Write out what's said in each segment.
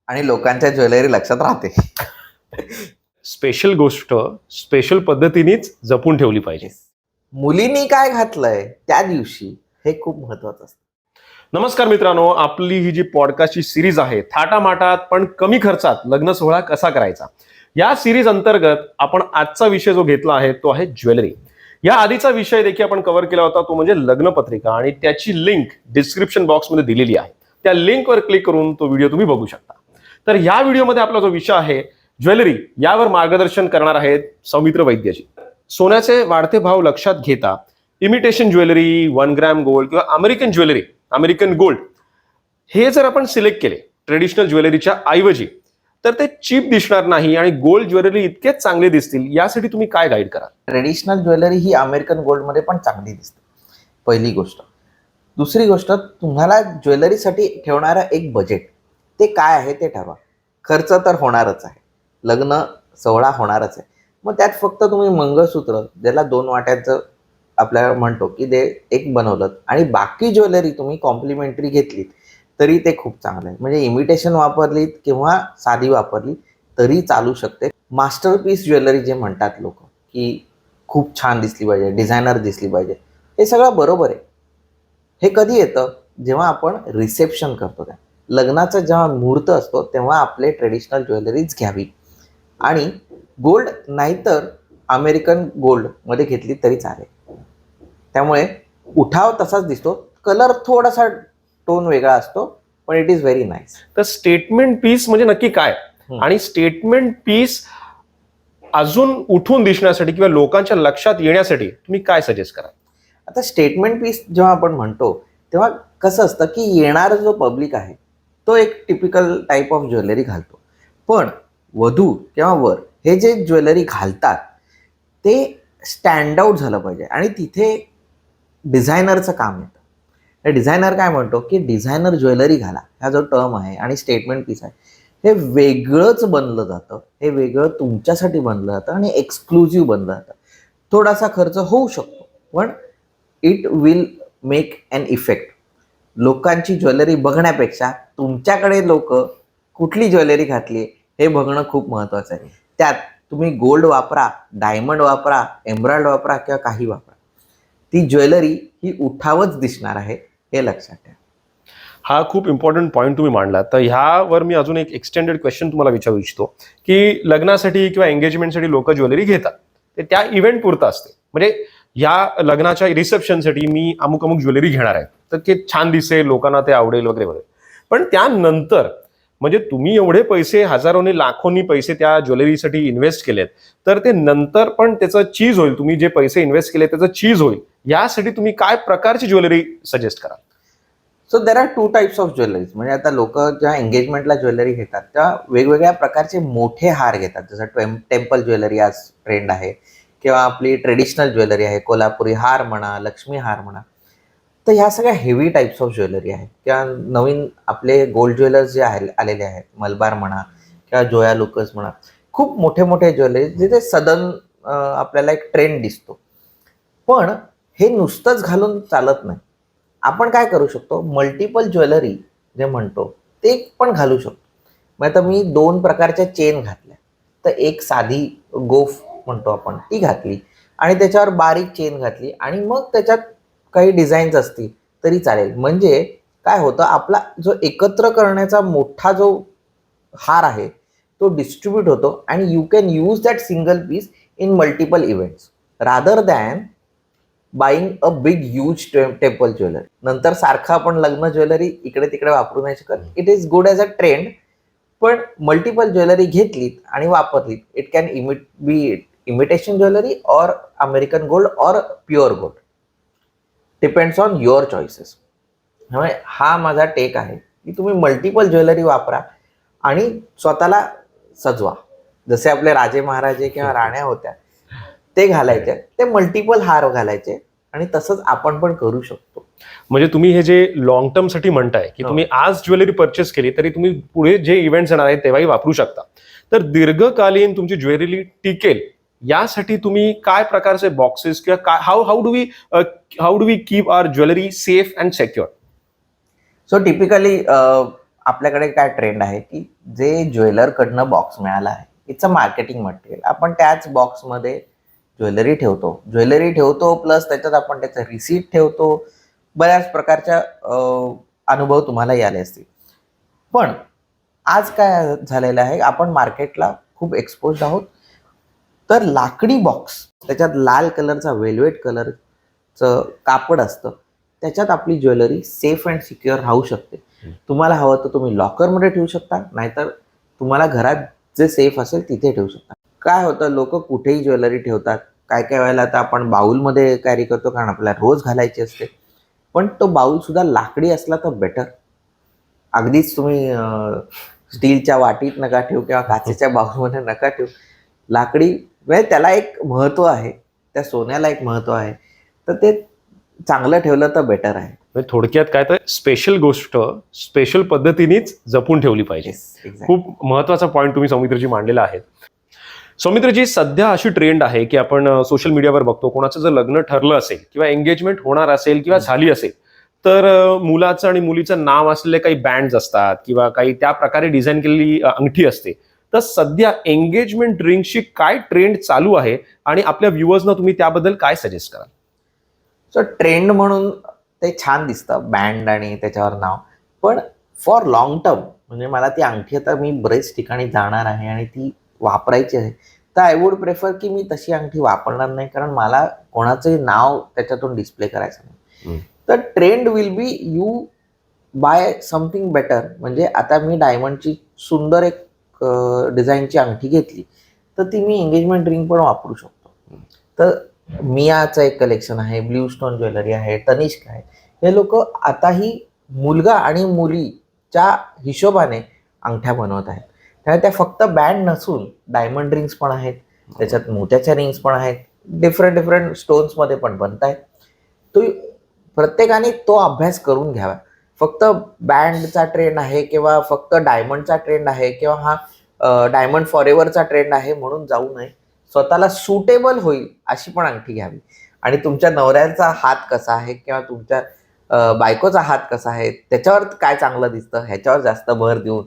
आणि लोकांच्या ज्वेलरी लक्षात राहते. स्पेशल गोष्ट स्पेशल पद्धतीनेच जपून ठेवली पाहिजे. मुलींनी काय घातलंय त्या दिवशी हे खूप महत्वाचं असतं. नमस्कार मित्रांनो, आपली ही जी पॉडकास्टची सिरीज आहे, थाटामाटात पण कमी खर्चात लग्न सोहळा कसा करायचा, या सिरीज अंतर्गत आपण आजचा विषय जो घेतला आहे तो आहे ज्वेलरी. या आधीचा विषय देखील आपण कव्हर केला होता, तो म्हणजे लग्नपत्रिका, आणि त्याची लिंक डिस्क्रिप्शन बॉक्समध्ये दिलेली आहे. त्या लिंकवर क्लिक करून तो व्हिडिओ तुम्ही बघू शकता. तर या व्हिडिओमध्ये आपला जो विषय आहे ज्वेलरी, यावर मार्गदर्शन करणार आहेत सौमित्र वैद्यजी. सोन्याचे वाढते भाव लक्षात घेता इमिटेशन ज्वेलरी, 1 ग्रॅम गोल्ड किंवा अमेरिकन ज्वेलरी, अमेरिकन गोल्ड, हे जर आपण सिलेक्ट केले ट्रेडिशनल ज्वेलरीच्या ऐवजी, तर ते चीप दिसणार नाही आणि गोल्ड ज्वेलरी इतकेच चांगले दिसतील. यासाठी तुम्ही काय गाईड कराल? ट्रेडिशनल ज्वेलरी ही अमेरिकन गोल्डमध्ये पण चांगली दिसते, पहिली गोष्ट. दुसरी गोष्ट, तुम्हाला ज्वेलरीसाठी ठेवणारा एक बजेट ते काय आहे ते ठरवा. खर्च तर होणारच आहे, लग्न सोहळा होणारच आहे. मग त्यात फक्त तुम्ही मंगळसूत्र, ज्याला 2 वाट्याचं आपल्याला म्हणतो की ते एक बनवलं, आणि बाकी ज्वेलरी तुम्ही कॉम्प्लिमेंटरी घेतलीत तरी ते खूप चांगलं आहे. म्हणजे इमिटेशन वापरलीत किंवा साधी वापरली तरी चालू शकते. मास्टरपीस ज्वेलरी जे म्हणतात लोक, की खूप छान दिसली पाहिजे, डिझायनर दिसली पाहिजे, हे सगळं बरोबर आहे. हे कधी येतं? जेव्हा आपण रिसेप्शन करतो, त्या लग्नाचा जेव्हा मुहूर्त असतो तेव्हा आपले ट्रेडिशनल ज्वेलरीज घ्यावी. आणि गोल्ड नाहीतर अमेरिकन गोल्डमध्ये घेतली तरी चालेल. त्यामुळे उठाव तसाच दिसतो, कलर थोडासा टोन वेगळा असतो, पण इट इज व्हेरी नाईस. तर स्टेटमेंट पीस म्हणजे नक्की काय, आणि स्टेटमेंट पीस अजून उठून दिसण्यासाठी किंवा लोकांच्या लक्षात येण्यासाठी तुम्ही काय सजेस्ट कराल? आता स्टेटमेंट पीस जेव्हा आपण म्हणतो तेव्हा कसं असतं की येणारा जो पब्लिक आहे तो एक टिपिकल टाईप ऑफ ज्वेलरी घालतो, पण वधू किंवा वर हे जे ज्वेलरी घालतात ते स्टँड आउट झालं पाहिजे. आणि तिथे डिझायनरचं काम येतं. हे डिझायनर काय म्हणतो की डिझायनर ज्वेलरी घाला, हा जो टर्म आहे, आणि स्टेटमेंट पीस आहे, हे वेगळंच बनलं जातं. हे वेगळं तुमच्यासाठी बनलं जातं आणि एक्सक्लुझिव्ह बनलं जातं. थोडासा खर्च होऊ शकतो, पण it will make an effect. लोकांची ज्वेलरी बघण्यापेक्षा तुमच्याकडे लोक कुठली ज्वेलरी घातली हे बघणं खूप महत्त्वाचं आहे. त्यात तुम्ही गोल्ड वापरा, डायमंड वापरा, एमराल्ड वापरा किंवा काही वापरा, ती ज्वेलरी ही उठावच दिसणार आहे, हे लक्षात ठेवा. हा खूप इम्पॉर्टंट पॉईंट तुम्ही मांडला. तर ह्यावर मी अजून एक एक्सटेंडेड क्वेश्चन तुम्हाला विचारू इच्छितो, की लग्नासाठी किंवा एंगेजमेंटसाठी लोक ज्वेलरी घेतात, ते त्या इव्हेंट पुरतं असते. म्हणजे या लग्नाच्या रिसेप्शनसाठी मी अमुक अमुक ज्वेलरी घेणार आहे, तर ते छान दिसेल, लोकांना ते आवडेल वगैरे वगैरे. पण त्यानंतर म्हणजे तुम्ही एवढे पैसे, हजारोनी लाखोनी पैसे त्या ज्वेलरीसाठी इन्व्हेस्ट केलेत, तर ते नंतर पण त्याचं चीज होईल, तुम्ही जे पैसे इन्व्हेस्ट केले त्याचं चीज होईल, यासाठी तुम्ही काय प्रकारची ज्वेलरी सजेस्ट कराल? So there are 2 types of jewelleries. म्हणजे आता लोक जेव्हा एंगेजमेंटला ज्वेलरी घेतात तेव्हा वेगवेगळ्या प्रकारचे मोठे हार घेतात, जसं टेम्पल ज्वेलरी आज ट्रेंड आहे, किंवा आपली ट्रेडिशनल ज्वेलरी आहे, कोल्हापुरी हार म्हणा, लक्ष्मी हार म्हणा. तर ह्या सगळ्या हेवी टाईप्स ऑफ ज्वेलरी आहेत. किंवा नवीन आपले गोल्ड ज्वेलर्स जे आलेले आहेत, मलबार म्हणा किंवा जोया लुकस म्हणा, खूप मोठे मोठे ज्वेलरी जिथे सदन आपल्याला एक ट्रेंड दिसतो. पण हे नुसतंच घालून चालत नाही. आपण काय करू शकतो, मल्टिपल ज्वेलरी जे म्हणतो ते पण घालू शकतो. मग आता मी 2 प्रकारच्या चेन घातल्या, तर एक साधी गोफ म्हणतो आपण ती घातली, आणि त्याच्यावर बारीक चेन घातली, आणि मग त्याच्यात काही डिझाईन्स असतील तरी चालेल. म्हणजे काय होतं, आपला जो एकत्र करण्याचा मोठा जो हार आहे तो डिस्ट्रीब्यूट होतो, आणि you can use that single piece in multiple events rather than buying a big huge temple jewellery. नंतर सारखं आपण लग्न ज्वेलरी इकडे तिकडे वापरू नाही शकत. It is good as a trend, पण मल्टिपल ज्वेलरी घेतलीत आणि वापरलीत, it can be imitation jewellery or American gold or pure gold, depends on your choices. त्यामुळे हा माझा टेक आहे की तुम्ही मल्टिपल ज्वेलरी वापरा आणि स्वतःला सजवा. जसे आपले राजे महाराजे किंवा राण्या होत्या ते घालायचे, ते मल्टिपल हार घालायचे, आणि तसंच आपण पण करू शकतो. म्हणजे तुम्ही हे जे लॉंग टर्म साठी म्हणताय की तुम्ही आज ज्वेलरी परचेस केली तरी तुम्ही पुढे जे इव्हेंट्स येणार आहेत तेव्हाही वापरू शकता, तर दीर्घकालीन तुमची ज्वेलरी टिकेल यासाठी तुम्ही काय प्रकारचे बॉक्सेस किंवा काय, how do we keep our jewellery safe and secure? So typically आपल्याकडे काय ट्रेंड आहे की जे ज्वेलरकडनं बॉक्स मिळाला आहे इट्स अ मार्केटिंग मटेरियल, आपण त्याच बॉक्समध्ये ज्वेलरी ठेवतो प्लस त्याच्यात आपण त्याचं रिसीट ठेवतो. बऱ्याच प्रकारच्या अनुभव तुम्हाला आले असतील. पण आज काय झालेलं आहे, आपण मार्केटला खूप एक्सपोज आहोत. तर लाकडी बॉक्स, त्याच्यात लाल कलरचा वेल्वेट कलरचं कापड असतं, त्याच्यात आपली ज्वेलरी सेफ अँड सिक्युअर राहू शकते. तुम्हाला हवं तर तुम्ही लॉकरमध्ये ठेवू शकता, नाहीतर तुम्हाला घरात जे सेफ असेल तिथे ठेवू शकता. काय होतं, लोक कुठेही ज्वेलरी ठेवतात. काय काय वेळेला तर आपण बाउलमध्ये कॅरी करतो कारण आपल्याला रोज घालायची असते. पण तो बाउल सुद्धा लाकडी असला तर बेटर. अगदीच तुम्ही स्टीलच्या वाटीत नका ठेवू किंवा काचेच्या बाउलमध्ये नका ठेवू. लाकडी म्हणजे त्याला एक महत्व आहे, त्या सोन्याला एक महत्व आहे, तर ते चांगलं ठेवलं तर बेटर आहे. म्हणजे थोडक्यात काय तर स्पेशल गोष्ट स्पेशल पद्धतीनेच जपून ठेवली पाहिजे. खूप महत्वाचा पॉईंट तुम्ही सौमित्रजी मांडलेला आहे. सौमित्रजी, सध्या अशी ट्रेंड आहे की आपण सोशल मीडियावर बघतो, कोणाचं जर लग्न ठरलं असेल किंवा एंगेजमेंट होणार असेल किंवा झाली असेल तर मुलाचं आणि मुलीचं नाव असलेले काही बँड्स असतात किंवा काही त्या प्रकारे डिझाईन केलेली अंगठी असते. तर सध्या एंगेजमेंट रिंगची काय ट्रेंड चालू आहे आणि आपल्या व्ह्युअर्सना तुम्ही त्याबद्दल काय सजेस्ट कराल? सो ट्रेंड म्हणून ते छान दिसतं बँड आणि त्याच्यावर नाव, पण फॉर लॉंग टर्म म्हणजे मला ती अंगठी आता मी बरेच ठिकाणी जाणार आहे आणि ती वापरायची आहे, तर आय वुड प्रेफर की मी तशी अंगठी वापरणार नाही, कारण मला कोणाचंही नाव त्याच्यातून डिस्प्ले करायचं नाही. तर trend will be you buy something better. म्हणजे आता मी डायमंडची सुंदर एक डिझाईनची अंगठी घेतली तर ती मी एंगेजमेंट रिंग पण वापरू शकतो. तर मियाचं एक कलेक्शन आहे, ब्ल्यू स्टोन ज्वेलरी आहे, तनिष्क आहे. हे लोक आताही मुलगा आणि मुलीच्या हिशोबाने अंगठ्या बनवत आहेत. त्यामुळे त्या फक्त बँड नसून डायमंड रिंग्स पण आहेत, त्याच्यात मोत्याच्या रिंग्स पण आहेत, डिफरंट स्टोन्समध्ये पण बनत आहेत. तो प्रत्येकाने तो अभ्यास करून घ्यावा. फक्त बँडचा ट्रेंड आहे किंवा फक्त डायमंडचा ट्रेंड आहे किंवा हा डायमंड फॉरेव्हरचा ट्रेंड आहे म्हणून जाऊ नये. स्वतःला सुटेबल होईल अशी पण अंगठी घ्यावी. आणि तुमच्या नवऱ्याचा हात कसा आहे किंवा तुमच्या बायकोचा हात कसा आहे, त्याच्यावर काय चांगलं दिसतं ह्याच्यावर जास्त भर देऊन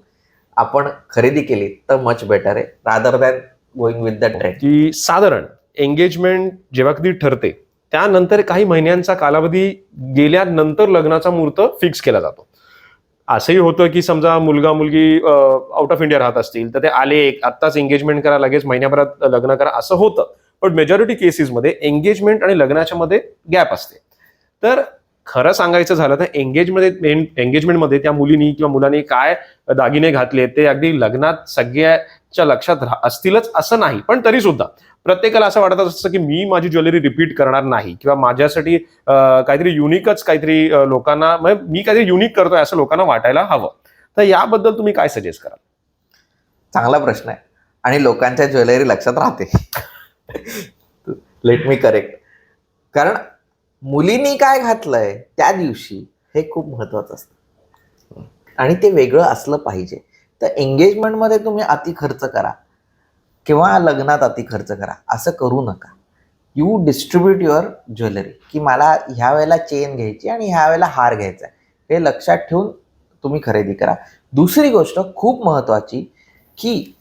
आपण खरेदी केली तर मच बेटर आहे, rather than going with the trend. की साधारण एंगेजमेंट जेव्हा कधी ठरते त्यानंतर काही महिन्यांचा कालावधी गेल्यानंतर लग्नाचा मुहूर्त फिक्स केला जातो. असंही होतं की समजा मुलगा मुलगी आउट ऑफ इंडिया राहत असतील तर ते आले, आत्ताच एंगेजमेंट करा, लगेच महिन्याभरात लग्न करा, असं होतं. पण मेजॉरिटी केसेसमध्ये एंगेजमेंट आणि लग्नाच्या मध्ये गॅप असते. तर खरं सांगायचं झालं तर एंगेजमेंटमध्ये त्या मुलीनी किंवा मुलांनी काय दागिने घातले ते अगदी लग्नात सगळ्याच्या लक्षात असतीलच असं नाही, पण तरी सुद्धा प्रत्येकाला असं वाटत असतं की मी माझी ज्वेलरी रिपीट करणार नाही किंवा माझ्यासाठी काहीतरी युनिकच काहीतरी लोकांना, मी काहीतरी युनिक करतोय असं लोकांना वाटायला हवं. तर याबद्दल तुम्ही काय सजेस्ट कराल? चांगला प्रश्न आहे आणि लोकांच्या ज्वेलरी लक्षात राहते. Let me correct. कारण मुलींनी काय घातलंय त्या दिवशी हे खूप महत्वाचं असतं आणि ते वेगळं असलं पाहिजे. तर एंगेजमेंटमध्ये तुम्ही अति खर्च करा किंवा लग्नात अति खर्च करा असं करू नका. यू डिस्ट्रीब्यूट युअर ज्वेलरी, की मला ह्या वेळेला चेन घ्यायची आणि ह्या वेळेला हार घ्यायचा आहे, हे लक्षात ठेवून तुम्ही खरेदी करा. दुसरी गोष्ट खूप महत्त्वाची की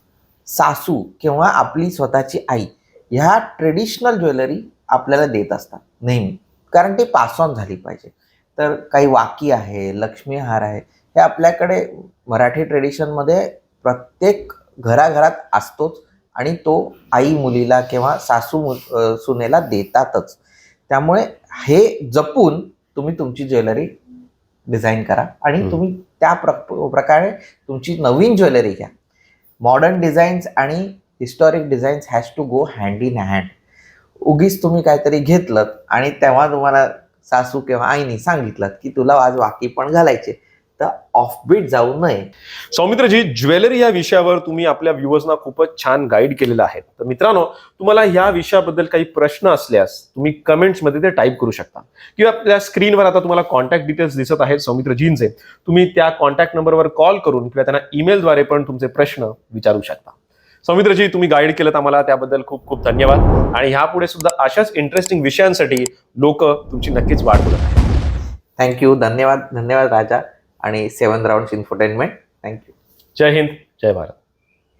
सासू किंवा आपली स्वतःची आई ह्या ट्रेडिशनल ज्वेलरी आपल्याला देत असतात नेहमी, कारण ती पास ऑन झाली पाहिजे. तर काही वाकी आहे, लक्ष्मी हार आहे, हे आपल्याकडे मराठी ट्रेडिशनमध्ये प्रत्येक घराघरात असतोच आणि तो आई मुलीला किंवा सासू सुनेला देतातच. त्यामुळे हे जपून तुम्ही तुमची ज्वेलरी डिझाईन करा आणि तुम्ही त्या प्रकारे तुमची नवीन ज्वेलरी घ्या. मॉडर्न डिझाईन्स आणि historic designs has to go hand in hand. उगीच तुम्ही काहीतरी घेतलं आणि तेव्हा तुम्हाला सासू किंवा आईने सांगितलं की तुला आज वाकी पण घालायचे, तर ऑफबीट जाऊ नये. सौमित्रजी, ज्वेलरी या विषयावर तुम्ही आपल्या व्ह्युअर्सना खूपच छान गाईड केलेलं आहे. तर मित्रांनो, तुम्हाला या विषयाबद्दल काही प्रश्न असल्यास तुम्ही कमेंट्समध्ये ते टाईप करू शकता किंवा आपल्या स्क्रीनवर आता तुम्हाला कॉन्टॅक्ट डिटेल्स दिसत आहेत सौमित्रजींचे. तुम्ही त्या कॉन्टॅक्ट नंबरवर कॉल करून किंवा त्यांना ईमेलद्वारे पण तुमचे प्रश्न विचारू शकता. सौमित्रजी, तुम्ही गाईड केलं आम्हाला, त्याबद्दल खूप खूप धन्यवाद. आणि ह्यापुढे सुद्धा अशाच इंटरेस्टिंग विषयांसाठी लोक तुमची नक्कीच वाट बघत आहेत. थँक्यू. धन्यवाद राजा आणि 7 राऊंड्स इन्फोटेनमेंट. थँक्यू. जय हिंद, जय भारत.